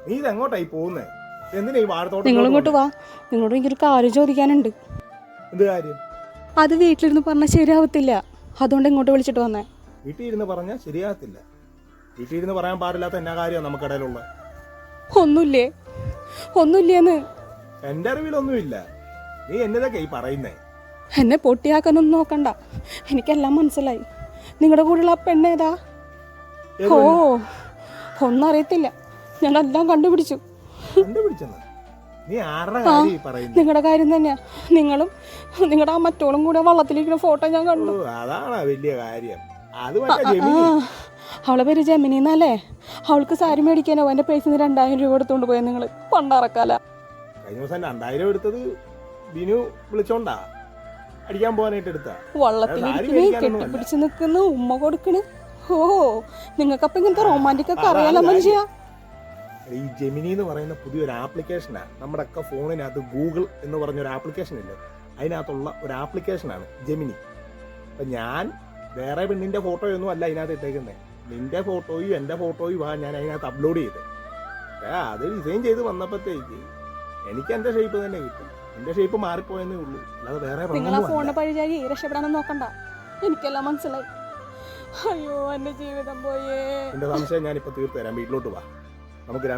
നീ ഇതെങ്ങോട്ടായി പോകുന്നേ? എന്തിനാ ഈ വാഴത്തോട്ടം? നിങ്ങൾ ഇങ്ങോട്ട് വാ, നിങ്ങളോട് എനിക്കൊരു കാര്യം ചോദിക്കാനുണ്ട്. എന്ത് കാര്യം? അത് വീട്ടിലിരുന്ന് പറഞ്ഞാൽ ശരിയാവത്തില്ല, അതുകൊണ്ട് ഇങ്ങോട്ട് വിളിച്ചിട്ട് വന്നേ. വീട്ടിൽ ഇരുന്ന് പറഞ്ഞാൽ ശരിയാകത്തില്ല? വീട്ടിൽ ഇരുന്ന് പറയാൻ പാടില്ലാത്ത എന്നാ കാര്യമാണ് നമുക്കിടയിലുള്ള? ഒന്നുമില്ലേ? ഒന്നുമില്ലേന്ന് എന്റെ അറിവിലൊന്നുമില്ല. നീ എന്നതൊക്കെ ഈ പറയുന്നേ? എന്നെ പൊട്ടിയാക്കാനൊന്നും നോക്കണ്ട, എനിക്കെല്ലാം മനസ്സിലായി. നിങ്ങളുടെ കൂടെയുള്ള ആ പെണ്ണേതാ? ഓ, ഒന്നും അറിയത്തില്ല, ഞാനെല്ലാം കണ്ടുപിടിച്ചു. കണ്ടുപിടിച്ചെന്ന്? നീ ആരുടെ കാര്യം ഈ പറയുന്നത്? നിങ്ങളുടെ കാര്യം തന്നെയാ. നിങ്ങളും നിങ്ങളുടെ ആ മറ്റോളും കൂടെ വള്ളത്തിലിരിക്കുന്ന ഫോട്ടോ ഞാൻ കണ്ടു. അതാണ് വലിയ കാര്യം. അത് മറ്റേ ജെമിനി. അവളെ പേര് ജെമിനി എന്നല്ലേ? അവൾക്ക് സാരി മേടിക്കാനോ എൻ്റെ പേഴ്സിൽ നിന്ന് 2000 രൂപ എടുത്തോണ്ട് പോയത് നിങ്ങൾ പണ്ടറക്കാല. കഴിഞ്ഞ ദിവസം 2000 എടുത്തത് ബിനു വിളിച്ചോണ്ടാ അടിക്കാൻ പോകാനായിട്ട് എടുത്താ. വള്ളത്തിലിരിക്കണ്, കെട്ടിപ്പിടിച്ച് നിൽക്കുന്നു, ഉമ്മ കൊടുക്കണ്. ഓ, നിങ്ങൾക്കപ്പം ഇങ്ങനത്തെ റൊമാൻറ്റിക് ഒക്കെ അറിയാലോ മനുഷ്യ. ഈ ജെമിനി എന്ന് പറയുന്ന പുതിയൊരു ആപ്ലിക്കേഷനാണ്. നമ്മുടെ ഒക്കെ ഫോണിനകത്ത് ഗൂഗിൾ എന്ന് പറഞ്ഞൊരു ആപ്ലിക്കേഷൻ ഇല്ലേ, അതിനകത്തുള്ള ഒരു ആപ്ലിക്കേഷനാണ് ജെമിനി. അപ്പം ഞാൻ വേറെ പെണ്ണിൻ്റെ ഫോട്ടോയൊന്നും അല്ല അതിനകത്ത് ഇട്ടേക്കുന്നത്. നിൻ്റെ ഫോട്ടോയും എൻ്റെ ഫോട്ടോയും ഞാൻ അതിനകത്ത് അപ്ലോഡ് ചെയ്തത്. അത് ഡിസൈൻ ചെയ്ത് വന്നപ്പോഴത്തേക്ക് എനിക്ക് എൻ്റെ ഷേപ്പ് തന്നെ കിട്ടും. എൻ്റെ ഷേപ്പ് മാറിപ്പോയെന്നേ ഉള്ളൂ, അല്ലാതെ വേറെ. നിങ്ങൾ ആ ഫോണിനെ പഴിചാരി രക്ഷപ്പെടാനൊന്നും നോക്കണ്ട, എനിക്കെല്ലാം മനസ്സിലായി. അയ്യോ, എൻ്റെ ജീവിതം പോയേ. എൻ്റെ സംശയം ഞാനിപ്പോൾ തീർത്തു തരാം. വീട്ടിലോട്ട് വാ, നമുക്ക് രണ്ട്